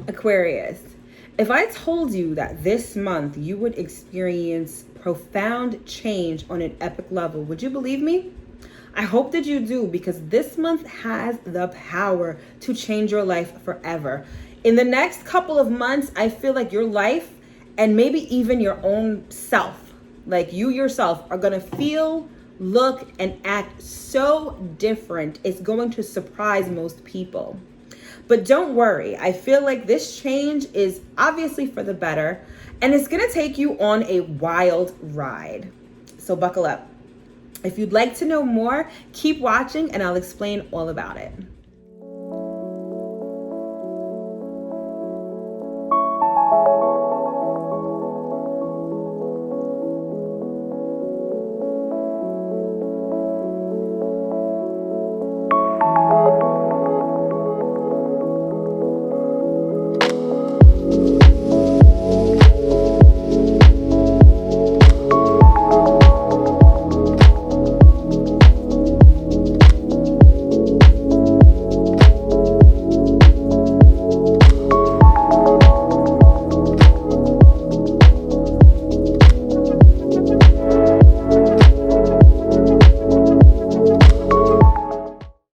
Aquarius, if I told you that this month you would experience profound change on an epic level, would you believe me? I hope that you do, because this month has the power to change your life forever. In the next couple of months, I feel like your life and maybe even your own self, like you yourself, are going to feel, look, and act so different. It's going to surprise most people. But don't worry, I feel like this change is obviously for the better, and it's gonna take you on a wild ride. So buckle up. If you'd like to know more, keep watching and I'll explain all about it.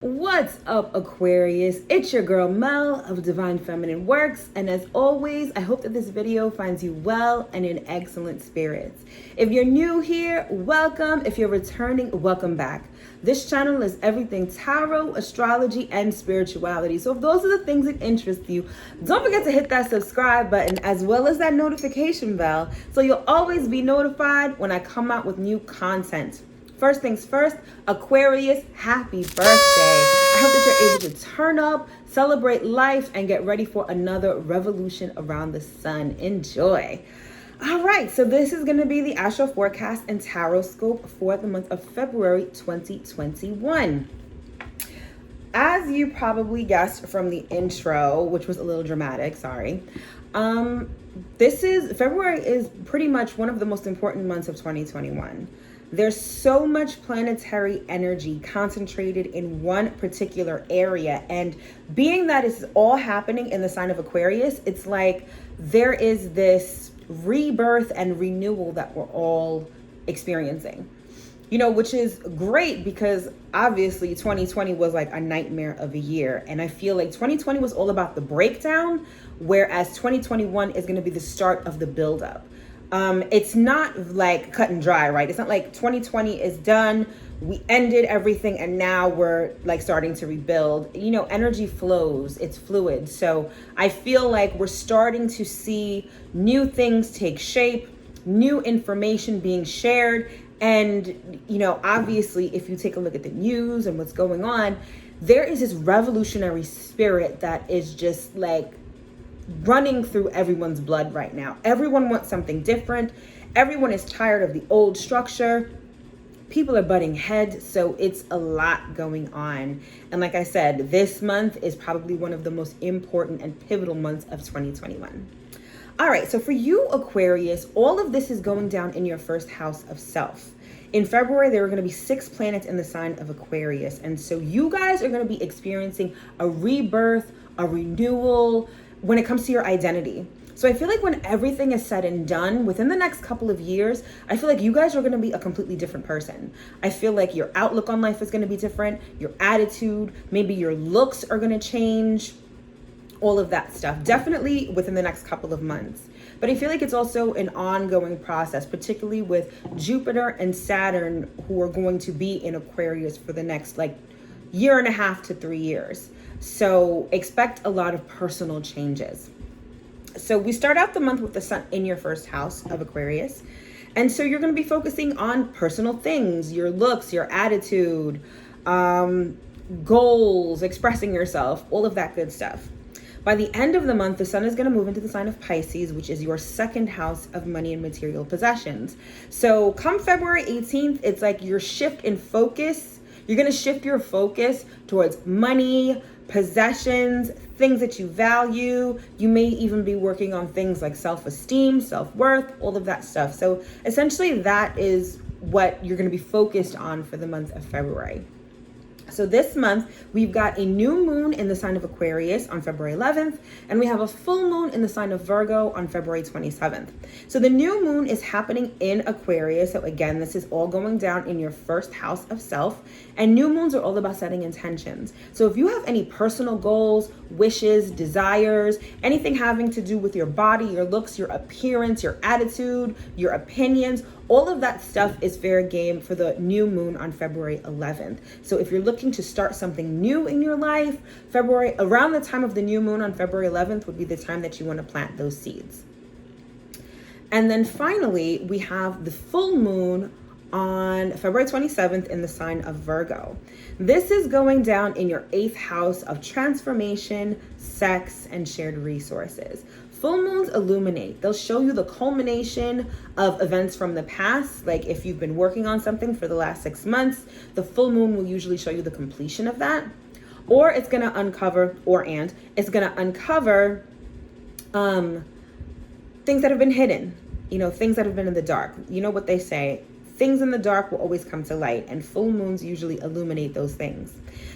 What's up, Aquarius? It's your girl Mel of Divine Feminine Works, and as always, I hope that this video finds you well and in excellent spirits. If you're new here, welcome. If you're returning, welcome back. This channel is everything tarot, astrology, and spirituality. So if those are the things that interest you, don't forget to hit that subscribe button as well as that notification bell so you'll always be notified when I come out with new content. First things first, Aquarius, happy birthday. I hope that you're able to turn up, celebrate life, and get ready for another revolution around the sun. Enjoy. All right, so this is going to be the astro forecast and tarot scope for the month of February 2021. As you probably guessed from the intro, which was a little dramatic, sorry. February is pretty much one of the most important months of 2021. There's so much planetary energy concentrated in one particular area. And being that it's all happening in the sign of Aquarius, it's like there is this rebirth and renewal that we're all experiencing. Which is great because obviously 2020 was like a nightmare of a year. And I feel like 2020 was all about the breakdown, whereas 2021 is going to be the start of the buildup. It's not like cut and dry, right? It's not like 2020 is done, we ended everything, and now we're like starting to rebuild. Energy flows, it's fluid. So I feel like we're starting to see new things take shape, new information being shared. And, obviously, if you take a look at the news and what's going on, there is this revolutionary spirit that is just like running through everyone's blood right now. Everyone wants something different. Everyone is tired of the old structure. People are butting heads, so it's a lot going on. And like I said, this month is probably one of the most important and pivotal months of 2021. All right, so for you, Aquarius, all of this is going down in your first house of self. In February, there are going to be 6 planets in the sign of Aquarius. And so you guys are going to be experiencing a rebirth, a renewal when it comes to your identity. So I feel like when everything is said and done, within the next couple of years, I feel like you guys are going to be a completely different person. I feel like your outlook on life is going to be different, your attitude, maybe your looks are going to change, all of that stuff. Definitely within the next couple of months. But I feel like it's also an ongoing process, particularly with Jupiter and Saturn, who are going to be in Aquarius for the next year and a half to 3 years. So expect a lot of personal changes. So we start out the month with the sun in your first house of Aquarius. And so you're going to be focusing on personal things, your looks, your attitude, goals, expressing yourself, all of that good stuff. By the end of the month, the sun is going to move into the sign of Pisces, which is your second house of money and material possessions. So come February 18th, it's like your shift in focus. You're going to shift your focus towards money, possessions, things that you value. You may even be working on things like self-esteem, self-worth, all of that stuff. So essentially that is what you're going to be focused on for the month of February. So this month, we've got a new moon in the sign of Aquarius on February 11th, and we have a full moon in the sign of Virgo on February 27th. So the new moon is happening in Aquarius. So again, this is all going down in your first house of self, and new moons are all about setting intentions. So if you have any personal goals, wishes, desires, anything having to do with your body, your looks, your appearance, your attitude, your opinions, all of that stuff is fair game for the new moon on February 11th. So if you're looking to start something new in your life, around the time of the new moon on February 11th would be the time that you want to plant those seeds. And then finally, we have the full moon on February 27th in the sign of Virgo. This is going down in your 8th house of transformation, sex, and shared resources. Full moons illuminate. They'll show you the culmination of events from the past. Like if you've been working on something for the last 6 months, the full moon will usually show you the completion of that. Or it's going to uncover, it's going to uncover things that have been hidden, things that have been in the dark. You know what they say, things in the dark will always come to light, and full moons usually illuminate those things.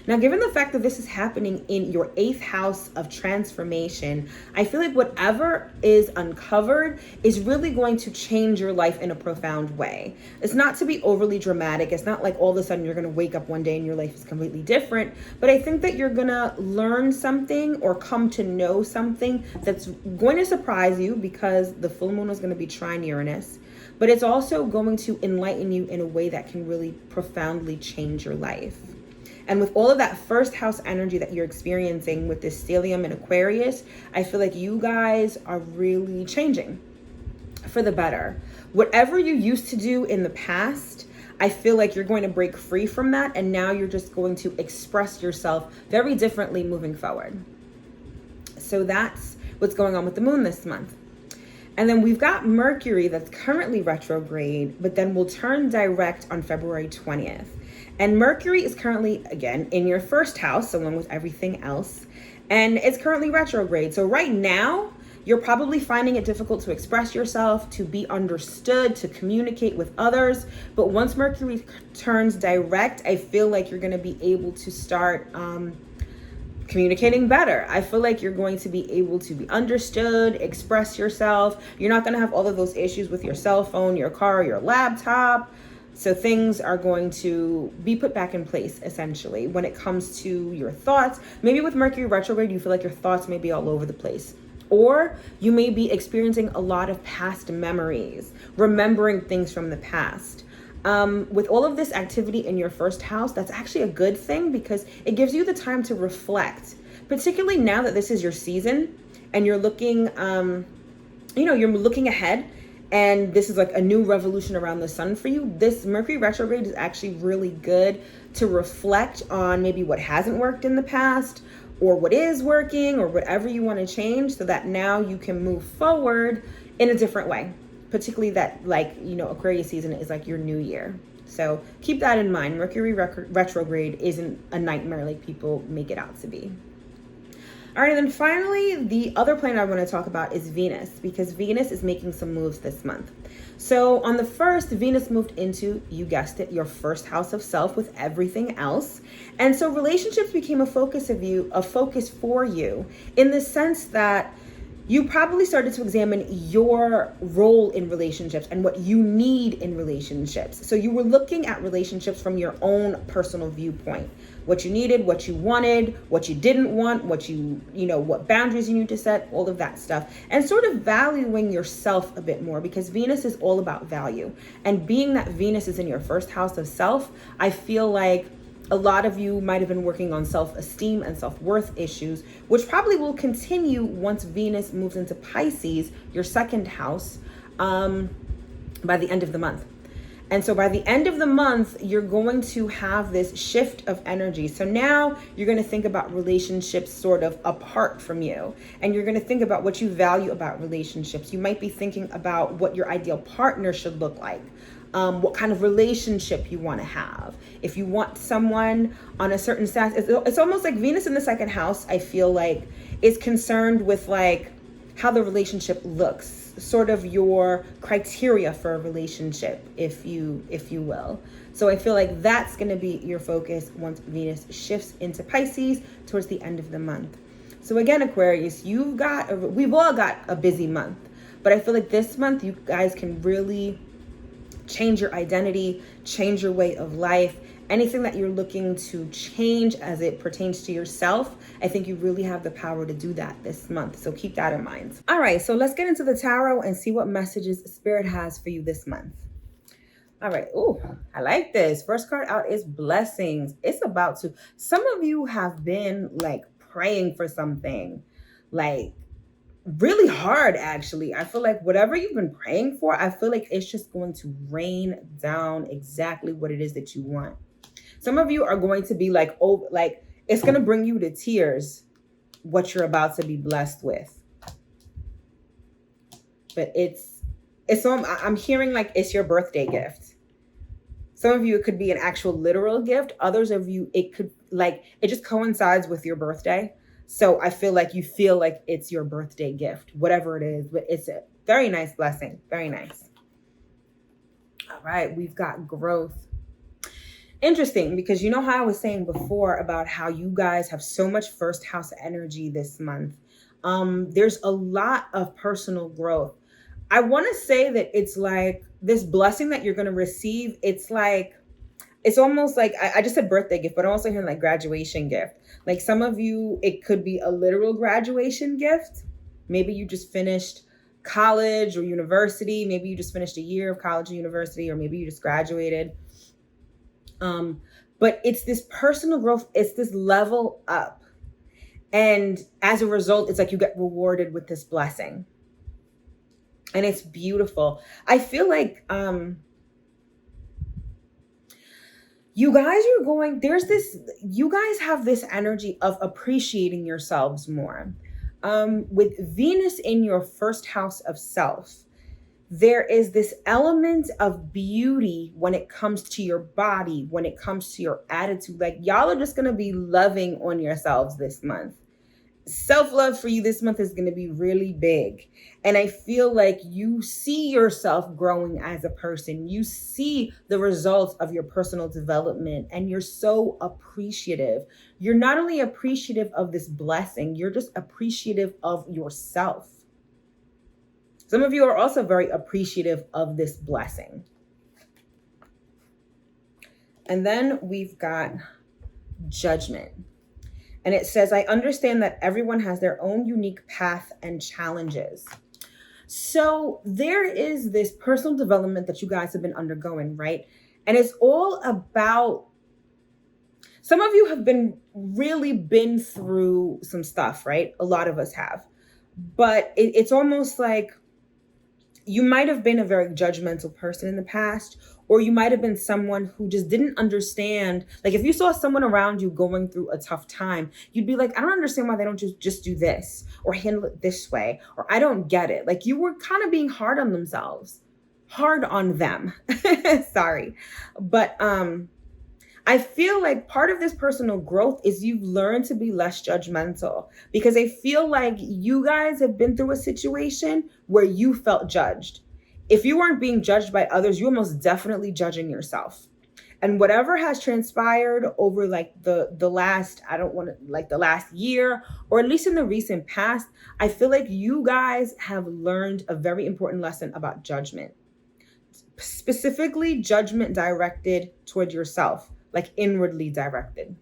Now, given the fact that this is happening in your 8th house of transformation, I feel like whatever is uncovered is really going to change your life in a profound way. It's not to be overly dramatic. It's not like all of a sudden you're going to wake up one day and your life is completely different. But I think that you're going to learn something or come to know something that's going to surprise you, because the full moon is going to be trine Uranus. But it's also going to enlighten you in a way that can really profoundly change your life. And with all of that first house energy that you're experiencing with this stellium in Aquarius, I feel like you guys are really changing for the better. Whatever you used to do in the past, I feel like you're going to break free from that. And now you're just going to express yourself very differently moving forward. So that's what's going on with the moon this month. And then we've got Mercury that's currently retrograde, but then will turn direct on February 20th. And Mercury is currently, again, in your first house, along with everything else. And it's currently retrograde. So right now, you're probably finding it difficult to express yourself, to be understood, to communicate with others. But once Mercury turns direct, I feel like you're going to be able to start communicating better. I feel like you're going to be able to be understood, express yourself. You're not going to have all of those issues with your cell phone, your car, your laptop. So things are going to be put back in place, essentially, when it comes to your thoughts. Maybe with Mercury retrograde, you feel like your thoughts may be all over the place. Or you may be experiencing a lot of past memories, remembering things from the past. With all of this activity in your first house, that's actually a good thing, because it gives you the time to reflect, particularly now that this is your season and you're looking, you're looking ahead, and this is like a new revolution around the sun for you. This Mercury retrograde is actually really good to reflect on maybe what hasn't worked in the past, or what is working, or whatever you want to change, so that now you can move forward in a different way. Particularly that, Aquarius season is like your new year. So keep that in mind. Mercury retrograde isn't a nightmare like people make it out to be. All right, and then finally, the other planet I want to talk about is Venus, because Venus is making some moves this month. So on the 1st, Venus moved into, you guessed it, your first house of self with everything else. And so relationships became a focus for you, in the sense that you probably started to examine your role in relationships and what you need in relationships. So you were looking at relationships from your own personal viewpoint. What you needed, what you wanted, what you didn't want, what boundaries you need to set, all of that stuff. And sort of valuing yourself a bit more, because Venus is all about value. And being that Venus is in your first house of self, I feel like a lot of you might have been working on self-esteem and self-worth issues, which probably will continue once Venus moves into Pisces, your second house, by the end of the month. And so by the end of the month, you're going to have this shift of energy. So now you're going to think about relationships sort of apart from you. And you're going to think about what you value about relationships. You might be thinking about what your ideal partner should look like. What kind of relationship you want to have. If you want someone on a certain status, it's almost like Venus in the second house, I feel like, is concerned with like how the relationship looks, sort of your criteria for a relationship, if you will. So I feel like that's going to be your focus once Venus shifts into Pisces towards the end of the month. So again, Aquarius, we've all got a busy month, but I feel like this month you guys can really change your identity, change your way of life. Anything that you're looking to change as it pertains to yourself, I think you really have the power to do that this month. So keep that in mind. All right, so let's get into the tarot and see what messages Spirit has for you this month. All right. Oh, I like this. First card out is blessings. It's about to. Some of you have been like praying for something, like really hard, actually. I feel like whatever you've been praying for, I feel like it's just going to rain down exactly what it is that you want. Some of you are going to be like, oh, like it's going to bring you to tears what you're about to be blessed with. But I'm hearing like it's your birthday gift. Some of you, it could be an actual literal gift. Others of you, it could like, it just coincides with your birthday. So I feel like you feel like it's your birthday gift, whatever it is, but it's a very nice blessing. Very nice. All right, we've got growth. Interesting, because you know how I was saying before about how you guys have so much first house energy this month. There's a lot of personal growth. I want to say that it's like this blessing that you're going to receive. It's like, it's almost like, I just said birthday gift, but I'm also hearing like graduation gift. Like some of you, it could be a literal graduation gift. Maybe you just finished college or university. Maybe you just finished a year of college or university, or maybe you just graduated. But it's this personal growth. It's this level up. And as a result, it's like you get rewarded with this blessing. And it's beautiful. I feel like you guys have this energy of appreciating yourselves more. With Venus in your first house of self, there is this element of beauty when it comes to your body, when it comes to your attitude. Like y'all are just going to be loving on yourselves this month. Self-love for you this month is going to be really big. And I feel like you see yourself growing as a person. You see the results of your personal development, and you're so appreciative. You're not only appreciative of this blessing, you're just appreciative of yourself. Some of you are also very appreciative of this blessing. And then we've got Judgment. And it says, I understand that everyone has their own unique path and challenges. So there is this personal development that you guys have been undergoing, right? And it's all about, some of you have really been through some stuff, right? A lot of us have. But it's almost like you might have been a very judgmental person in the past, or you might have been someone who just didn't understand. Like if you saw someone around you going through a tough time, you'd be like, I don't understand why they don't just do this or handle it this way, or I don't get it. Like you were kind of being hard on themselves, hard on them. Sorry. But I feel like part of this personal growth is you've learned to be less judgmental, because I feel like you guys have been through a situation where you felt judged. If you weren't being judged by others, you're most definitely judging yourself. And whatever has transpired over like the last, the last year, or at least in the recent past, I feel like you guys have learned a very important lesson about judgment. Specifically, judgment directed toward yourself, like inwardly directed.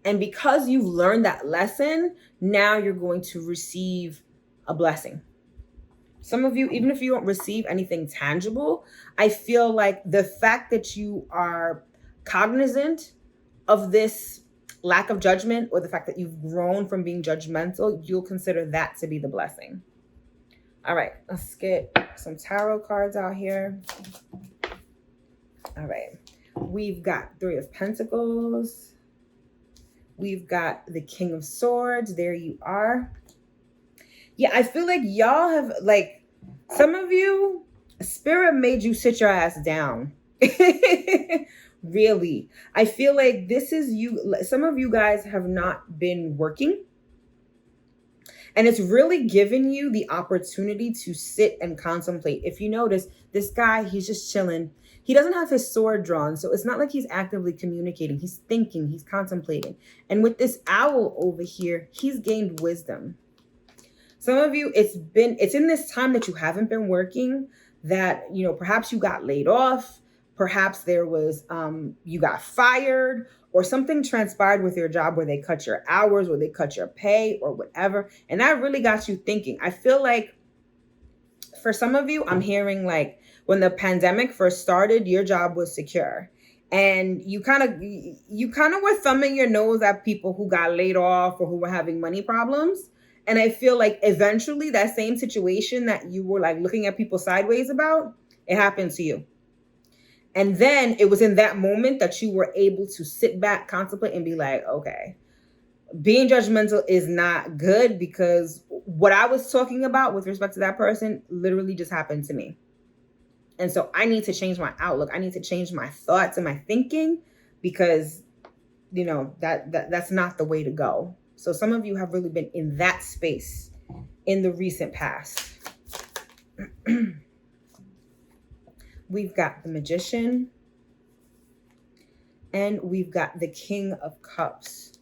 And because you've learned that lesson, now you're going to receive a blessing. Some of you, even if you don't receive anything tangible, I feel like the fact that you are cognizant of this lack of judgment, or the fact that you've grown from being judgmental, you'll consider that to be the blessing. All right, let's get some tarot cards out here. All right, we've got Three of Pentacles. We've got the King of Swords. There you are. Yeah, I feel like y'all have, like, some of you, Spirit made you sit your ass down. Really. I feel like this is you. Some of you guys have not been working. And it's really giving you the opportunity to sit and contemplate. If you notice, this guy, he's just chilling. He doesn't have his sword drawn. So it's not like he's actively communicating. He's thinking, he's contemplating. And with this owl over here, he's gained wisdom. Some of you, it's in this time that you haven't been working that, perhaps you got laid off. Perhaps there was, you got fired, or something transpired with your job where they cut your hours, or they cut your pay, or whatever. And that really got you thinking. I feel like for some of you, I'm hearing like when the pandemic first started, your job was secure. And you kind of were thumbing your nose at people who got laid off or who were having money problems. And I feel like eventually that same situation that you were like looking at people sideways about, it happened to you. And then it was in that moment that you were able to sit back, contemplate, and be like, okay, being judgmental is not good, because what I was talking about with respect to that person literally just happened to me. And so I need to change my outlook. I need to change my thoughts and my thinking, because, that's not the way to go. So some of you have really been in that space in the recent past. We've got the Magician, and we've got the King of Cups.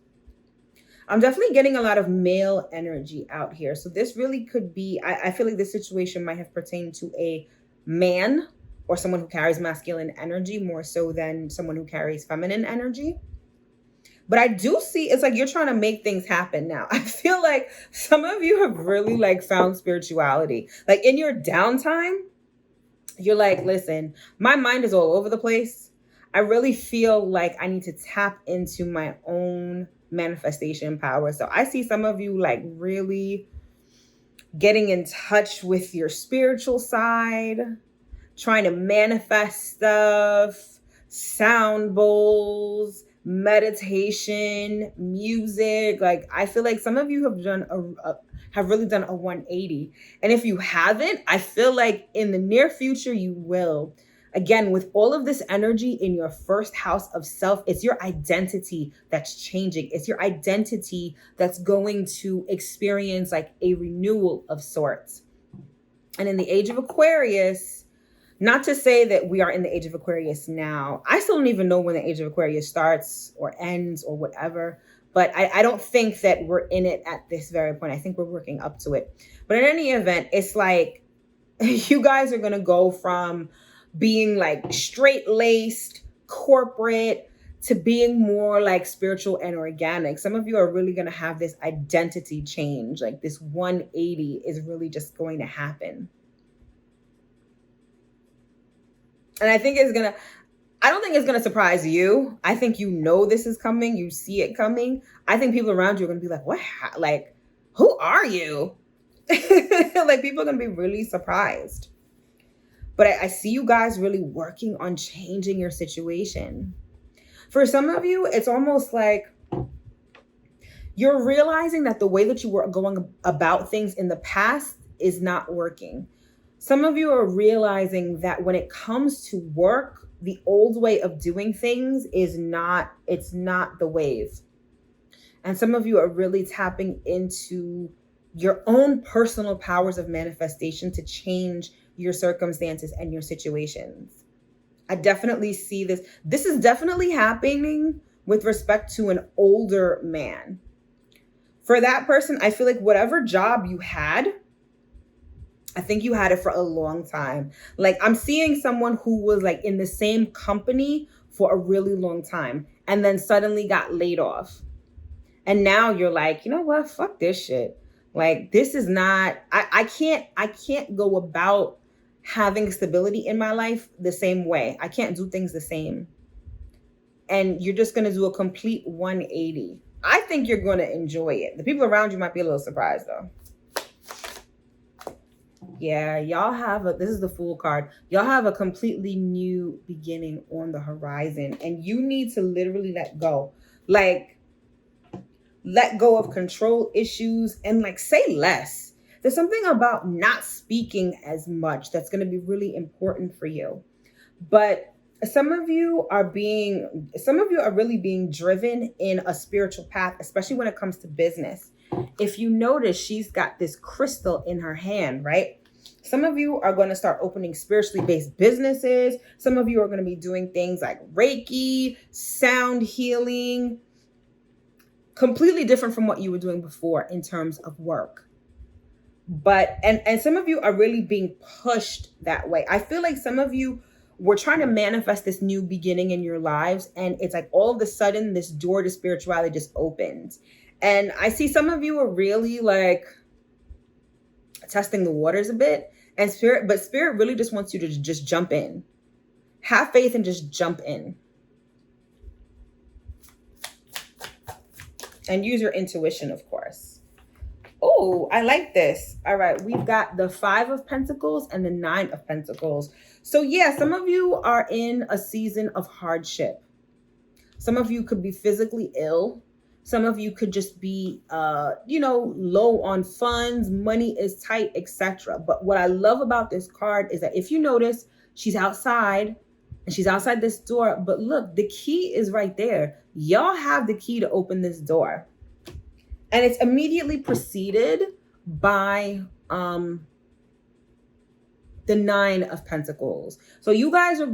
I'm definitely getting a lot of male energy out here. So this really could be, I feel like this situation might have pertained to a man or someone who carries masculine energy more so than someone who carries feminine energy. But I do see, it's like you're trying to make things happen now. I feel like some of you have really like found spirituality. Like in your downtime, you're like, listen, my mind is all over the place. I really feel like I need to tap into my own manifestation power. So I see some of you like really getting in touch with your spiritual side, trying to manifest stuff, sound bowls, meditation, music. Like I feel like some of you have really done a 180. And if you haven't, I feel like in the near future you will. Again, with all of this energy in your first house of self, it's your identity that's changing. It's your identity that's going to experience like a renewal of sorts. And in the age of Aquarius, not to say that we are in the age of Aquarius now. I still don't even know when the age of Aquarius starts or ends or whatever. But I don't think that we're in it at this very point. I think we're working up to it. But in any event, it's like you guys are going to go from being like straight-laced, corporate, to being more like spiritual and organic. Some of you are really going to have this identity change. Like this 180 is really just going to happen. And I don't think it's going to surprise you. I think you know this is coming. You see it coming. I think people around you are going to be like, what? Like, who are you? Like people are going to be really surprised. But I see you guys really working on changing your situation. For some of you, it's almost like you're realizing that the way that you were going about things in the past is not working. Some of you are realizing that when it comes to work, the old way of doing things it's not the wave. And some of you are really tapping into your own personal powers of manifestation to change your circumstances and your situations. I definitely see this. This is definitely happening with respect to an older man. For that person, I feel like whatever job you had, I think you had it for a long time. Like I'm seeing someone who was like in the same company for a really long time and then suddenly got laid off. And now you're like, you know what? Fuck this shit. Like this is not, I can't go about having stability in my life the same way. I can't do things the same. And you're just going to do a complete 180. I think you're going to enjoy it. The people around you might be a little surprised though. Yeah, y'all have this is the Fool card. Y'all have a completely new beginning on the horizon, and you need to literally let go. Like, let go of control issues and like say less. There's something about not speaking as much that's going to be really important for you. But some of you are really being driven in a spiritual path, especially when it comes to business. If you notice, she's got this crystal in her hand, right? Some of you are going to start opening spiritually based businesses. Some of you are going to be doing things like Reiki, sound healing, completely different from what you were doing before in terms of work. But and some of you are really being pushed that way. I feel like some of you were trying to manifest this new beginning in your lives, and it's like all of a sudden this door to spirituality just opens. And I see some of you are really like testing the waters a bit, and spirit really just wants you to just jump in. Have faith and just jump in. And use your intuition, of course. Oh, I like this. All right, we've got the 5 of Pentacles and the 9 of Pentacles. So yeah, some of you are in a season of hardship. Some of you could be physically ill. Some of you could just be, low on funds, money is tight, etc. But what I love about this card is that if you notice, she's outside and she's outside this door. But look, the key is right there. Y'all have the key to open this door. And it's immediately preceded by the 9 of Pentacles. So you guys are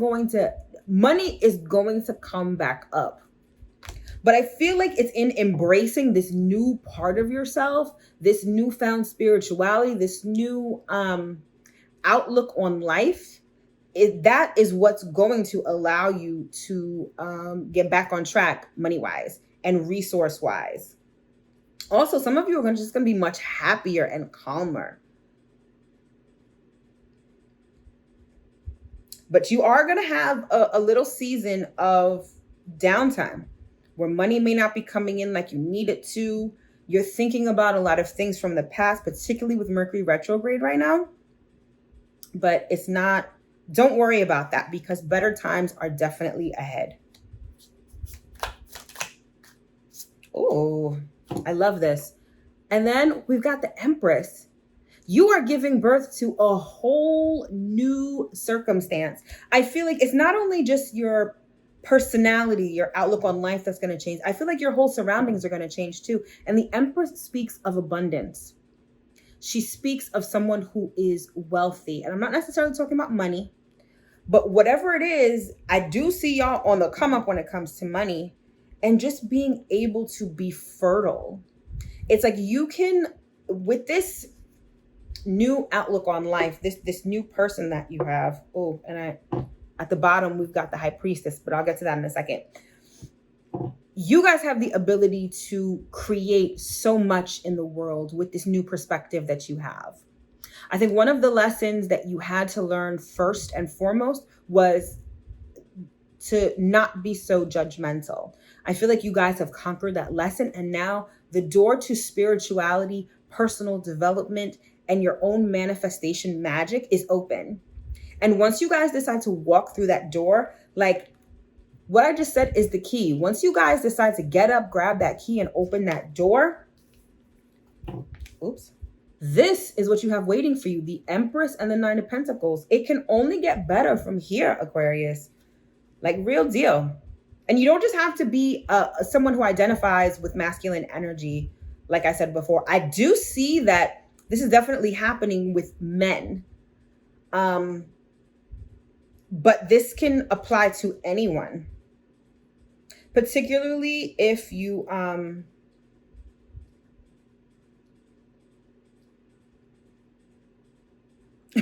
money is going to come back up. But I feel like it's in embracing this new part of yourself, this newfound spirituality, this new outlook on life. That is what's going to allow you to get back on track money-wise and resource-wise. Also, some of you are just going to be much happier and calmer. But you are going to have a little season of downtime where money may not be coming in like you need it to. You're thinking about a lot of things from the past, particularly with Mercury retrograde right now. But it's not, don't worry about that because better times are definitely ahead. Oh, I love this. And then we've got the Empress. You are giving birth to a whole new circumstance. I feel like it's not only just your personality, your outlook on life that's going to change. I feel like your whole surroundings are going to change too. And the Empress speaks of abundance. She speaks of someone who is wealthy. And I'm not necessarily talking about money, but whatever it is, I do see y'all on the come up when it comes to money and just being able to be fertile. It's like you can, with this new outlook on life, this new person that you have. Oh, and at the bottom, we've got the High Priestess, but I'll get to that in a second. You guys have the ability to create so much in the world with this new perspective that you have. I think one of the lessons that you had to learn first and foremost was to not be so judgmental. I feel like you guys have conquered that lesson, and now the door to spirituality, personal development, and your own manifestation magic is open. And once you guys decide to walk through that door, like what I just said is the key. Once you guys decide to get up, grab that key and open that door, this is what you have waiting for you. The Empress and the 9 of Pentacles. It can only get better from here, Aquarius. Like real deal. And you don't just have to be someone who identifies with masculine energy. Like I said before, I do see that this is definitely happening with men. But this can apply to anyone, particularly if you,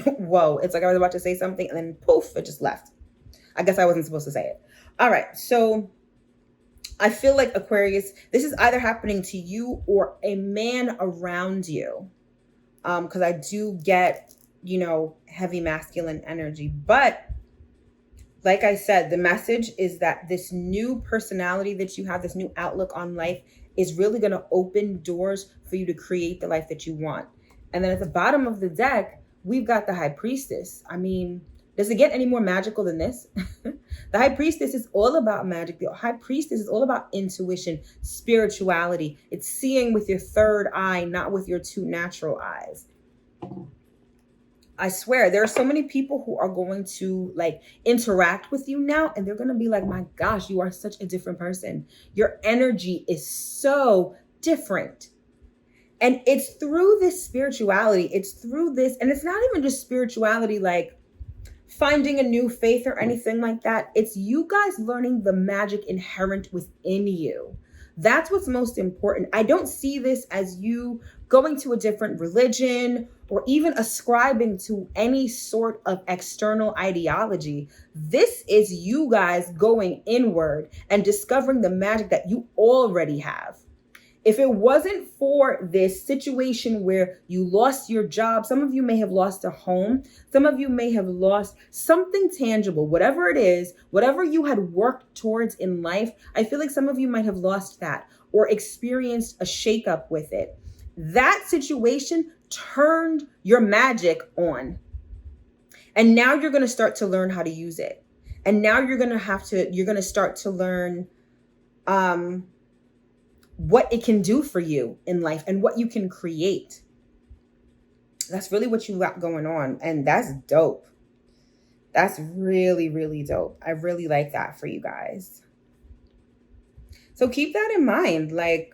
whoa, it's like I was about to say something and then poof, it just left. I guess I wasn't supposed to say it. All right. So I feel like Aquarius, this is either happening to you or a man around you. Because I do get, heavy masculine energy, but like I said, the message is that this new personality that you have, this new outlook on life is really going to open doors for you to create the life that you want. And then at the bottom of the deck, we've got the High Priestess. I mean, does it get any more magical than this? The High Priestess is all about magic. The High Priestess is all about intuition, spirituality. It's seeing with your third eye, not with your 2 natural eyes. I swear, there are so many people who are going to interact with you now, and they're going to be like, my gosh, you are such a different person. Your energy is so different. And it's through this spirituality, it's through this, and it's not even just spirituality like finding a new faith or anything like that. It's you guys learning the magic inherent within you. That's what's most important. I don't see this as you going to a different religion or even ascribing to any sort of external ideology. This is you guys going inward and discovering the magic that you already have. If it wasn't for this situation where you lost your job, some of you may have lost a home, some of you may have lost something tangible, whatever it is, whatever you had worked towards in life, I feel like some of you might have lost that or experienced a shakeup with it. That situation turned your magic on. And now you're going to start to learn how to use it. And now you're going to start to learn, what it can do for you in life and what you can create. That's really what you got going on. And that's dope. That's really, really dope. I really like that for you guys. So keep that in mind. Like,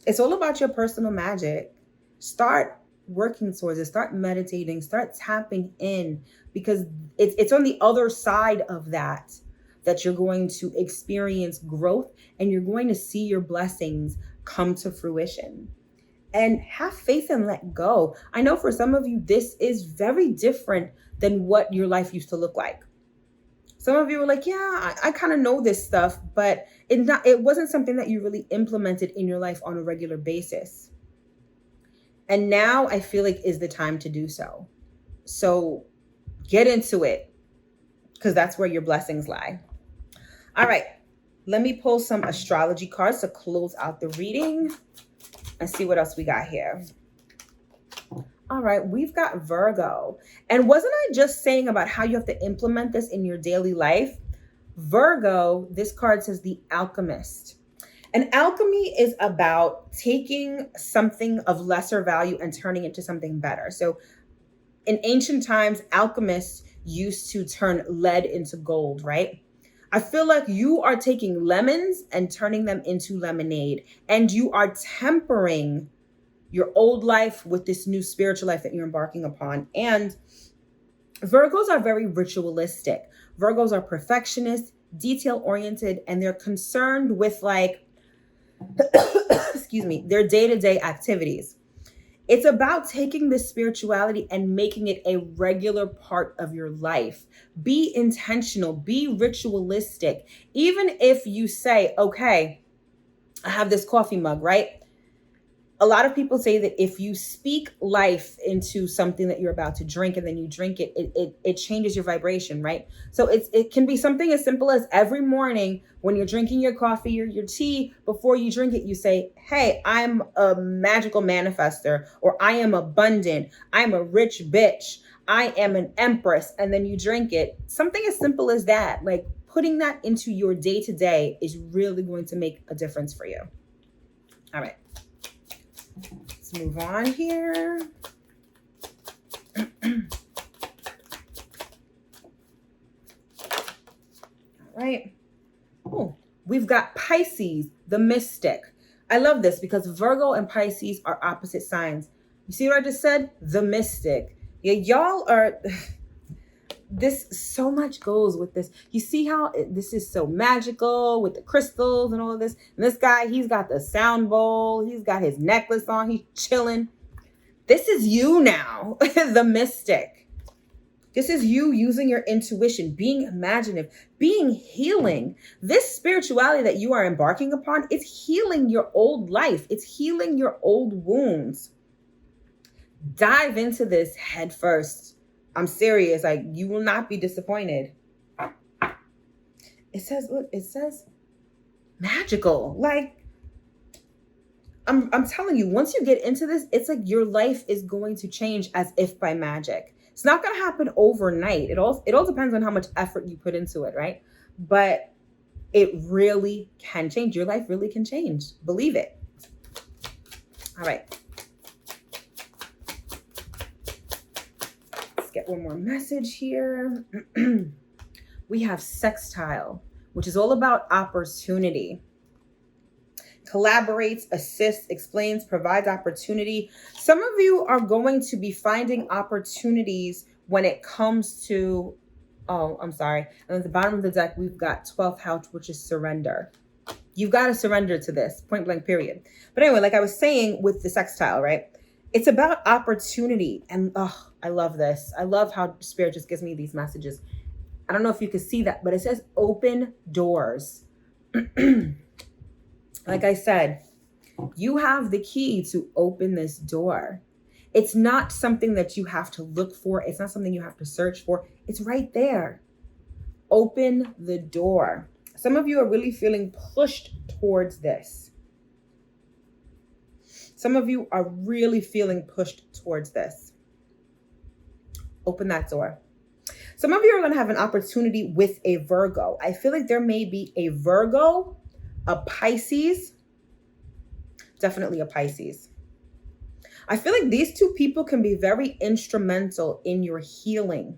it's all about your personal magic. Start working towards it. Start meditating. Start tapping in, because it's on the other side of that you're going to experience growth and you're going to see your blessings come to fruition. And have faith and let go. I know for some of you, this is very different than what your life used to look like. Some of you are like, yeah, I kind of know this stuff, but it wasn't something that you really implemented in your life on a regular basis. And now I feel like is the time to do so. So get into it, because that's where your blessings lie. All right, let me pull some astrology cards to close out the reading and see what else we got here. All right, we've got Virgo. And wasn't I just saying about how you have to implement this in your daily life? Virgo, this card says the alchemist. And alchemy is about taking something of lesser value and turning it into something better. So in ancient times, alchemists used to turn lead into gold, right? I feel like you are taking lemons and turning them into lemonade, and you are tempering your old life with this new spiritual life that you're embarking upon. And Virgos are very ritualistic. Virgos are perfectionists, detail-oriented, and they're concerned with like, excuse me, their day-to-day activities. It's about taking this spirituality and making it a regular part of your life. Be intentional, be ritualistic. Even if you say, okay, I have this coffee mug, right? A lot of people say that if you speak life into something that you're about to drink and then you drink it, it changes your vibration, right? So it can be something as simple as every morning when you're drinking your coffee or your tea, before you drink it, you say, hey, I'm a magical manifester, or I am abundant, I'm a rich bitch, I am an empress, and then you drink it. Something as simple as that, like putting that into your day-to-day is really going to make a difference for you. All right. Let's move on here. All right. Oh, we've got Pisces, the mystic. I love this because Virgo and Pisces are opposite signs. You see what I just said? The mystic. Yeah, y'all are... This so much goes with this. You see how this is so magical with the crystals and all of this. And this guy, he's got the sound bowl. He's got his necklace on. He's chilling. This is you now, the mystic. This is you using your intuition, being imaginative, being healing. This spirituality that you are embarking upon is healing your old life. It's healing your old wounds. Dive into this head first. I'm serious. Like, you will not be disappointed. It says, look, it says magical. Like, I'm telling you, once you get into this, it's like your life is going to change as if by magic. It's not going to happen overnight. It all depends on how much effort you put into it, right? But it really can change. Your life really can change. Believe it. All right. Get one more message here. We have sextile, which is all about opportunity. collaborates, assists, explains, provides opportunity. Some of you are going to be finding opportunities when it comes to, oh, I'm sorry. And at the bottom of the deck, we've got 12th house, which is surrender. You've got to surrender to this, point blank, period. But anyway, like I was saying with the sextile, right? It's about opportunity. And oh, I love this. I love how Spirit just gives me these messages. I don't know if you can see that, but it says open doors. Like I said, you have the key to open this door. It's not something that you have to look for. It's not something you have to search for. It's right there. Open the door. Some of you are really feeling pushed towards this. Some of you are really feeling pushed towards this. Open that door. Some of you are going to have an opportunity with a Virgo. I feel like there may be a Virgo, a Pisces, definitely a Pisces. I feel like these two people can be very instrumental in your healing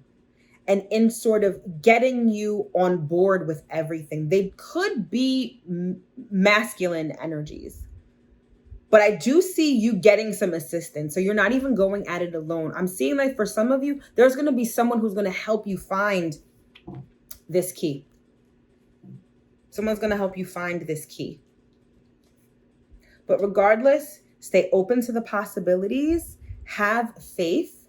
and in sort of getting you on board with everything. They could be masculine energies, but I do see you getting some assistance. So you're not even going at it alone. I'm seeing like for some of you, there's going to be someone who's going to help you find this key. Someone's going to help you find this key. But regardless, stay open to the possibilities, have faith,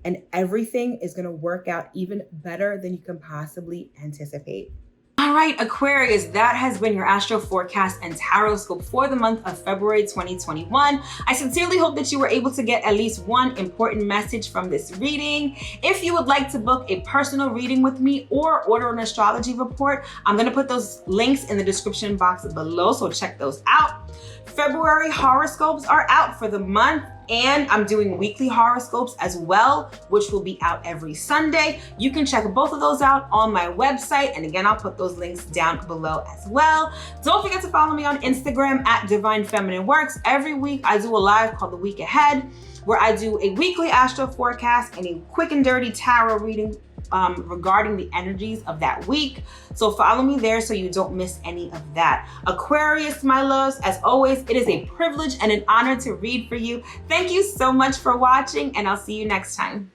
and everything is going to work out even better than you can possibly anticipate. All right, Aquarius, that has been your astro forecast and tarot scope for the month of February 2021. I sincerely hope that you were able to get at least one important message from this reading. If you would like to book a personal reading with me or order an astrology report, I'm going to put those links in the description box below, so check those out. February horoscopes are out for the month, and I'm doing weekly horoscopes as well, which will be out every Sunday. You can check both of those out on my website. And again, I'll put those links down below as well. Don't forget to follow me on Instagram at Divine Feminine Works. Every week I do a live called The Week Ahead, where I do a weekly astro forecast and a quick and dirty tarot reading regarding the energies of that week. So follow me there so you don't miss any of that. Aquarius, my loves, as always, it is a privilege and an honor to read for you. Thank you so much for watching, and I'll see you next time.